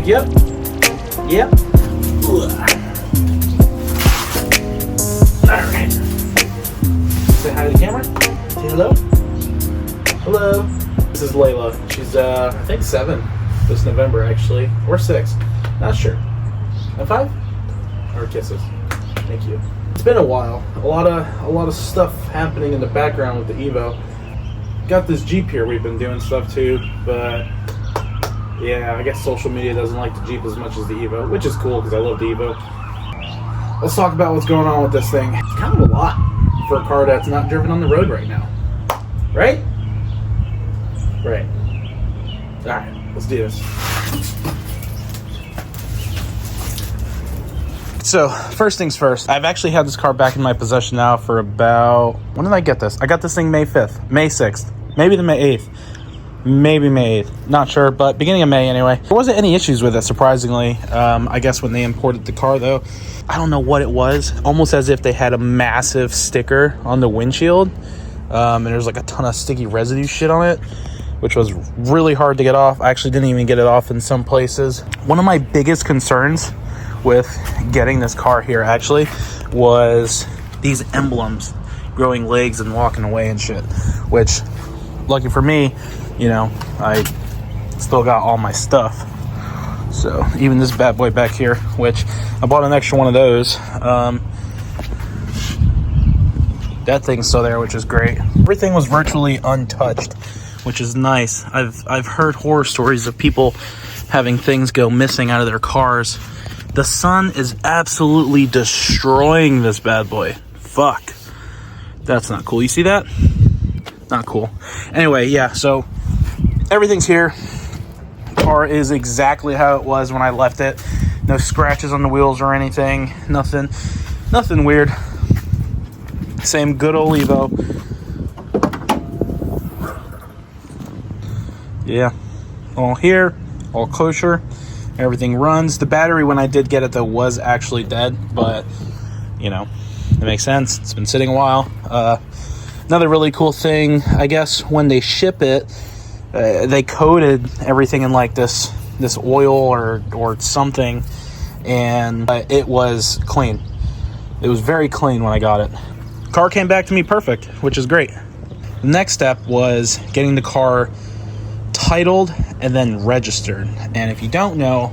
Pick you up? Yep. Alright. Say hi to the camera. Say hello. Hello. This is Layla. She's, I think 7 this November, actually. Or 6. Not sure. High five? Or kisses. Thank you. It's been a while. A lot of stuff happening in the background with the Evo. Got this Jeep here we've been doing stuff to, but yeah, I guess social media doesn't like the Jeep as much as the Evo, which is cool because I love the Evo. Let's talk about what's going on with this thing. It's kind of a lot for a car that's not driven on the road right now. Right? Right. Alright, let's do this. So, first things first, I've actually had this car back in my possession now for about... When did I get this? I got this thing May 5th, May 6th, maybe the May 8th. Maybe May 8th. Not sure, but beginning of May anyway. There wasn't any issues with it, surprisingly. I guess when they imported the car, though, I don't know what it was. Almost as if they had a massive sticker on the windshield. And there's like a ton of sticky residue shit on it, which was really hard to get off. I actually didn't even get it off in some places. One of my biggest concerns with getting this car here, actually, was these emblems. Growing legs and walking away and shit. Which, lucky for me, you know, I still got all my stuff. So even this bad boy back here, which I bought an extra one of those. That thing's still there, which is great. Everything was virtually untouched, which is nice. I've heard horror stories of people having things go missing out of their cars. The sun is absolutely destroying this bad boy. Fuck. That's not cool. You see that? Not cool. Anyway, yeah, so everything's here. Car is exactly how it was when I left it. No scratches on the wheels or anything. Nothing weird. Same good old Evo. Yeah. All here. All kosher. Everything runs. The battery, when I did get it, though, was actually dead. But, you know, it makes sense. It's been sitting a while. Another really cool thing, I guess, when they ship it, they coated everything in like this oil or something, and it was clean. It was very clean when I got it. Car came back to me perfect, which is great. The next step was getting the car titled and then registered. And if you don't know,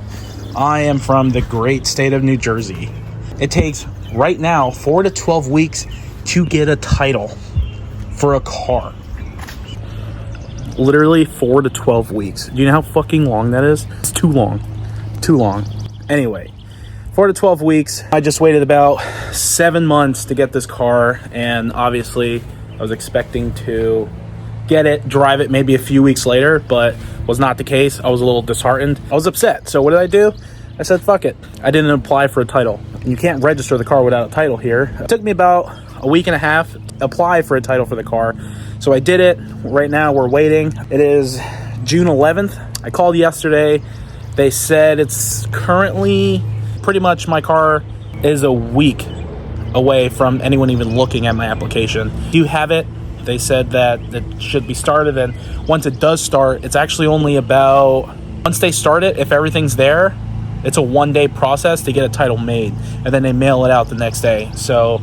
I am from the great state of New Jersey. It takes right now 4 to 12 weeks to get a title for a car. Literally 4 to 12 weeks. Do you know how fucking long that is? It's too long. Too long. Anyway, 4 to 12 weeks. I just waited about 7 months to get this car, and obviously I was expecting to get it, drive it maybe a few weeks later, but was not the case. I was a little disheartened. I was upset. So what did I do? I said, fuck it. I didn't apply for a title. You can't register the car without a title here. It took me about a week and a half to apply for a title for the car. So I did it. Right now we're waiting. It is June 11th. I called yesterday. They said it's currently pretty much my car is a week away from anyone even looking at my application. Do you have it? They said that it should be started, and once it does start, it's actually only about, once they start it, if everything's there, it's a 1-day process to get a title made, and then they mail it out the next day. So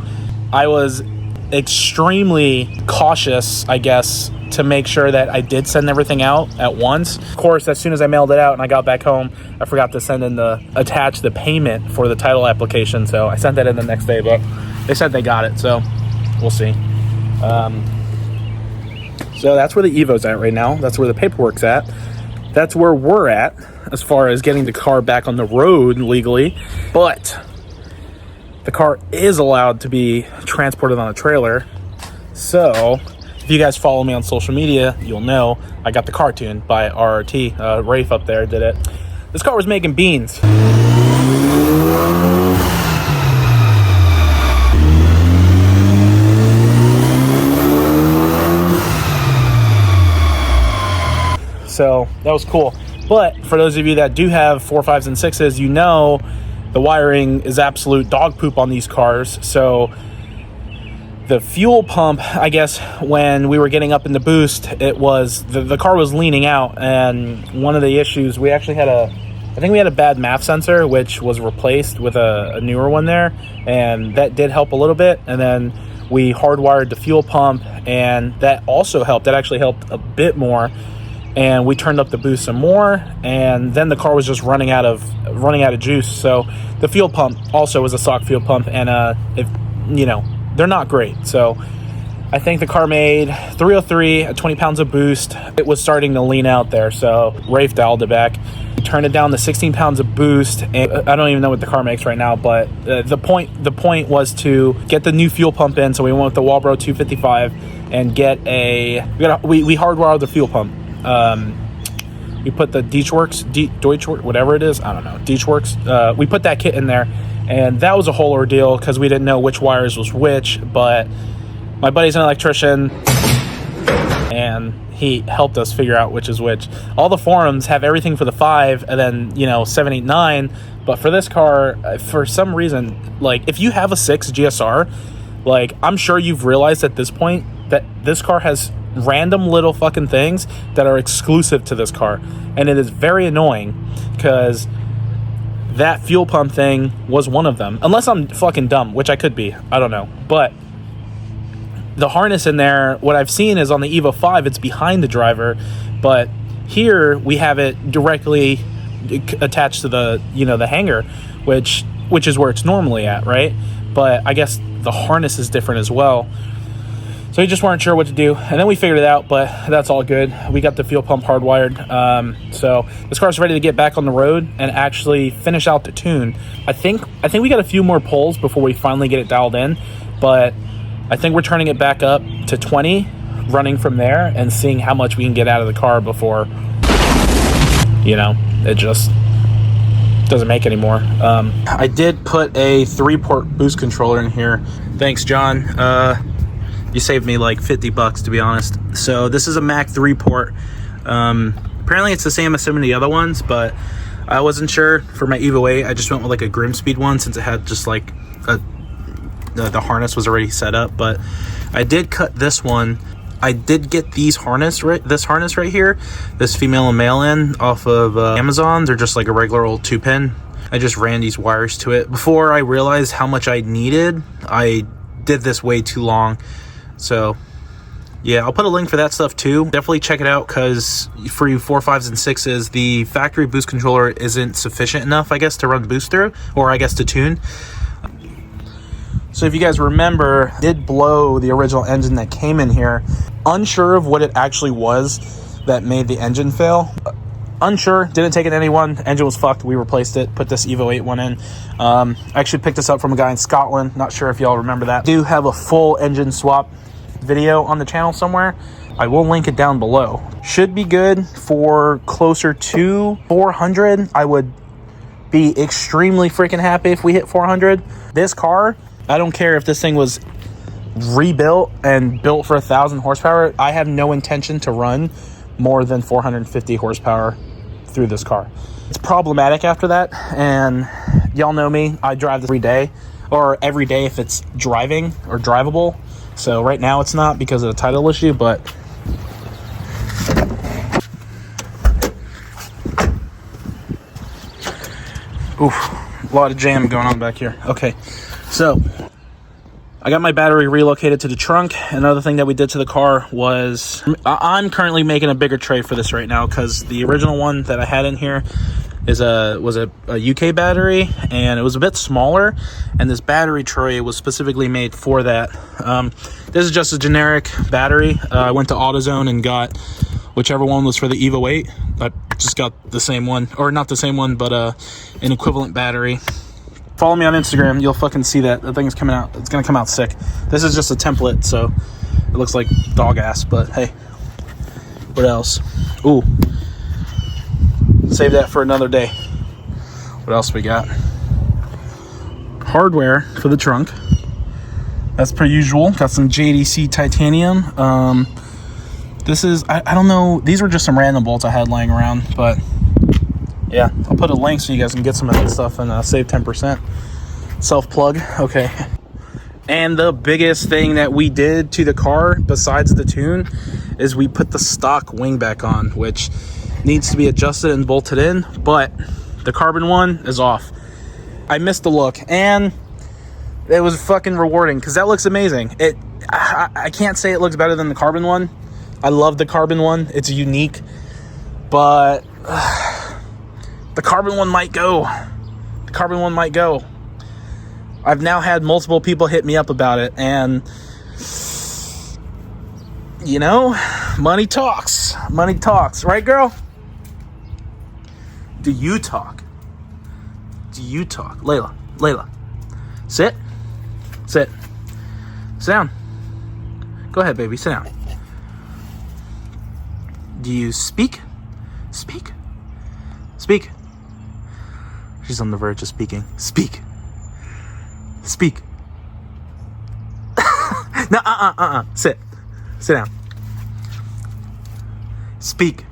I was extremely cautious, I guess, to make sure that I did send everything out at once. Of course, as soon as I mailed it out and I got back home, I forgot to attach the payment for the title application, so I sent that in the next day, but they said they got it, so we'll see. So that's where the Evo's at right now. That's where the paperwork's at. That's where we're at as far as getting the car back on the road legally. But the car is allowed to be transported on a trailer. So if you guys follow me on social media, you'll know I got the car tuned by RRT. Rafe up there did it. This car was making beans. So that was cool. But for those of you that do have 4, 5s, and 6s, you know the wiring is absolute dog poop on these cars. So the fuel pump, I guess, when we were getting up in the boost, it was the car was leaning out, and one of the issues, we actually had a I think we had a bad MAF sensor, which was replaced with a newer one there, and that did help a little bit. And then we hardwired the fuel pump, and that also helped. That actually helped a bit more. And we turned up the boost some more, and then the car was just running out of juice. So the fuel pump also was a stock fuel pump, and they're not great. So I think the car made 303 at 20 pounds of boost. It was starting to lean out there, so Rafe dialed it back. We turned it down to 16 pounds of boost, and I don't even know what the car makes right now, but the point was to get the new fuel pump in. So we went with the Walbro 255 and we hardwired the fuel pump. We put the Deutschwerks, whatever it is, I don't know, Deutschwerks. We put that kit in there, and that was a whole ordeal because we didn't know which wires was which, but my buddy's an electrician, and he helped us figure out which is which. All the forums have everything for the 5, and then, 7, 8, 9, but for this car, for some reason, like, if you have a 6 GSR, like, I'm sure you've realized at this point that this car has random little fucking things that are exclusive to this car, and it is very annoying because that fuel pump thing was one of them, unless I'm fucking dumb, which I could be, I don't know. But the harness in there, what I've seen is on the Evo 5 it's behind the driver, but here we have it directly attached to the the hanger, which is where it's normally at, right? But I guess the harness is different as well. So we just weren't sure what to do, and then we figured it out, but that's all good. We got the fuel pump hardwired, so this car's ready to get back on the road and actually finish out the tune. I think we got a few more pulls before we finally get it dialed in, but I think we're turning it back up to 20, running from there, and seeing how much we can get out of the car before, it just doesn't make anymore. I did put a 3-port boost controller in here. Thanks, John. You saved me like $50 to be honest. So this is a Mac 3-port. Apparently it's the same as some of the other ones, but I wasn't sure for my Evo 8. I just went with like a Grimspeed one since it had just like the harness was already set up. But I did cut this one. I did get this harness right here, this female and male end off of Amazon. They're just like a regular old 2-pin. I just ran these wires to it. Before I realized how much I needed, I did this way too long. So yeah, I'll put a link for that stuff too. Definitely check it out, because for you 4, 5s, and 6s, the factory boost controller isn't sufficient enough, I guess, to run boost through, or I guess to tune. So if you guys remember, I did blow the original engine that came in here. Unsure of what it actually was that made the engine fail. Unsure, didn't take it to anyone. Engine was fucked. We replaced it, put this Evo 8 one in. I actually picked this up from a guy in Scotland. Not sure if y'all remember that. I do have a full engine swap video on the channel somewhere. I will link it down below. Should be good for closer to 400. I would be extremely freaking happy if we hit 400. This car, I don't care if this thing was rebuilt and built for 1,000 horsepower. I have no intention to run more than 450 horsepower through this car. It's problematic after that, and y'all know me, I drive this every day, or every day if it's driving or drivable. So right now it's not because of the title issue, but oof, a lot of jam going on back here. Okay, so I got my battery relocated to the trunk. Another thing that we did to the car was, I'm currently making a bigger tray for this right now, because the original one that I had in here was a UK battery, and it was a bit smaller, and this battery tray was specifically made for that. This is just a generic battery. I went to AutoZone and got whichever one was for the Evo 8. I just got the same one, or not the same one, but an equivalent battery. Follow me on Instagram, you'll fucking see that. The thing's coming out. It's gonna come out sick. This is just a template, so it looks like dog ass, but hey. What else? Ooh. Save that for another day. What else we got? Hardware for the trunk. That's per usual. Got some JDC titanium. This is, I don't know, these were just some random bolts I had lying around, but yeah, I'll put a link so you guys can get some of that stuff and save 10%. Self-plug, okay. And the biggest thing that we did to the car, besides the tune, is we put the stock wing back on, which needs to be adjusted and bolted in, but The carbon one is off. I missed the look, and it was fucking rewarding because that looks amazing. I can't say it looks better than the carbon one. I love the carbon one. It's unique, but the carbon one might go. The carbon one might go. I've now had multiple people hit me up about it, and you know, money talks. Money talks, right, girl? Do you talk? Do you talk? Layla, sit. Sit down. Go ahead, baby, sit down. Do you speak? Speak. She's on the verge of speaking. Speak. No, sit down. Speak.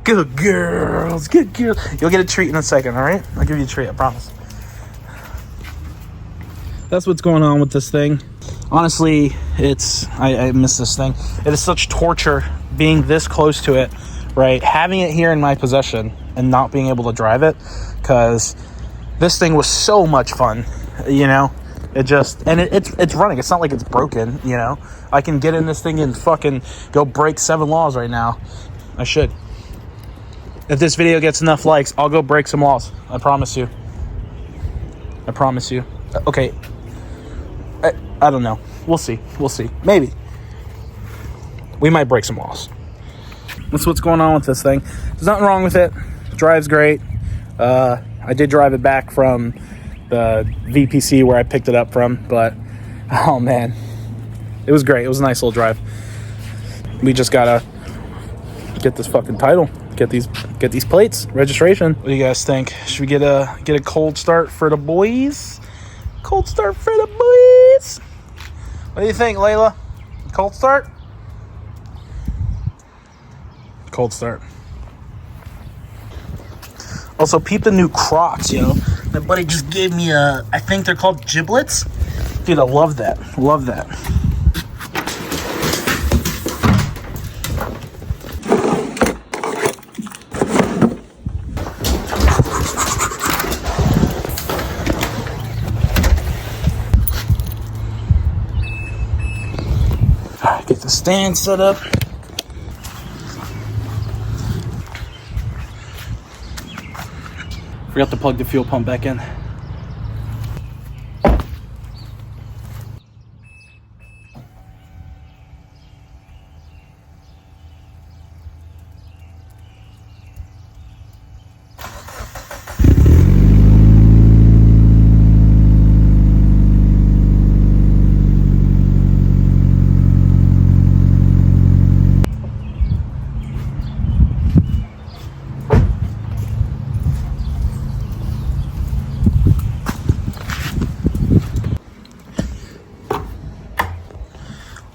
Good girls. You'll get a treat in a second, all right? I'll give you a treat, I promise. That's what's going on with this thing. Honestly, I miss this thing. It is such torture being this close to it, right? Having it here in my possession and not being able to drive it, because this thing was so much fun, you know? It's running. It's not like it's broken, you know? I can get in this thing and fucking go break 7 laws right now. I should. If this video gets enough likes, I'll go break some laws. I promise you. Okay. I don't know. We'll see. Maybe. We might break some laws. That's what's going on with this thing. There's nothing wrong with it. Drives great. I did drive it back from the VPC where I picked it up from, but oh man, it was great. It was a nice little drive. We just gotta get this fucking title, get these plates, registration. What do you guys think? Should we get a cold start for the boys? Cold start for the boys. What do you think, Layla? Cold start? Cold start. Also, peep the new Crocs, yo. My buddy just gave me I think they're called giblets. Dude, I love that. Love that. All right, get the stand set up. Forgot to plug the fuel pump back in.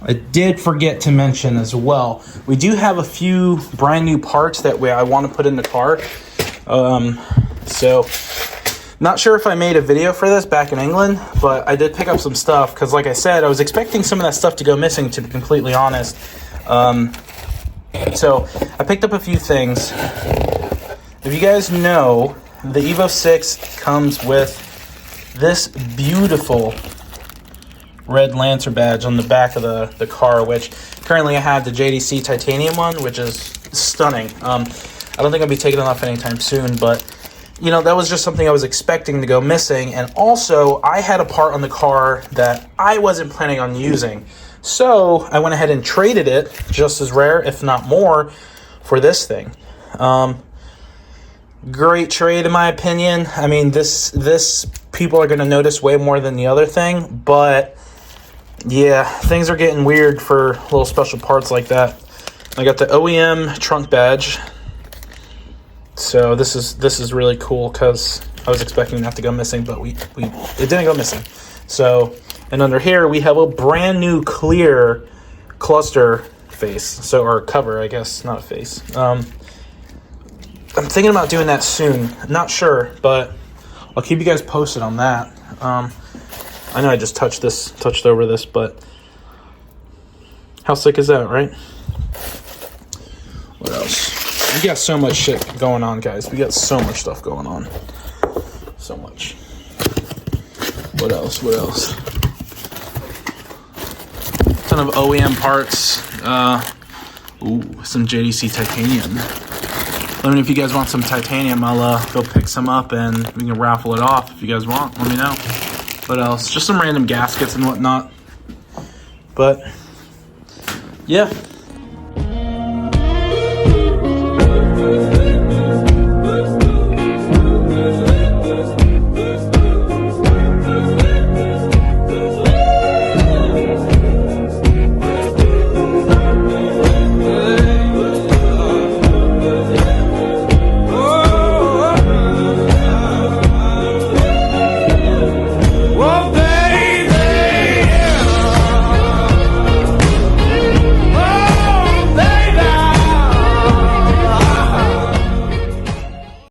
I did forget to mention as well, we do have a few brand new parts that I want to put in the car. So not sure if I made a video for this back in England, but I did pick up some stuff because, like I said, I was expecting some of that stuff to go missing, to be completely honest. So I picked up a few things. If you guys know, the Evo 6 comes with this beautiful red Lancer badge on the back of the car, which currently I have the JDC titanium one, which is stunning. I don't think I'll be taking it off anytime soon, but you know, that was just something I was expecting to go missing. And also, I had a part on the car that I wasn't planning on using, so I went ahead and traded it, just as rare, if not more, for this thing. Great trade in my opinion. I mean, this people are going to notice way more than the other thing, but yeah, things are getting weird for little special parts like that. I got the OEM trunk badge. So this is really cool because I was expecting that to go missing, but it didn't go missing. So, and under here we have a brand new clear cluster face, or cover, I guess, not a face. I'm thinking about doing that soon. Not sure, but I'll keep you guys posted on that. I know I just touched over this, but how sick is that, right? What else? We got so much shit going on, guys. We got so much stuff going on. So much. What else? What else? Ton of OEM parts. Ooh, some JDC titanium. Let me know if you guys want some titanium. I'll go pick some up and we can raffle it off if you guys want. Let me know. What else? Just some random gaskets and whatnot. But yeah.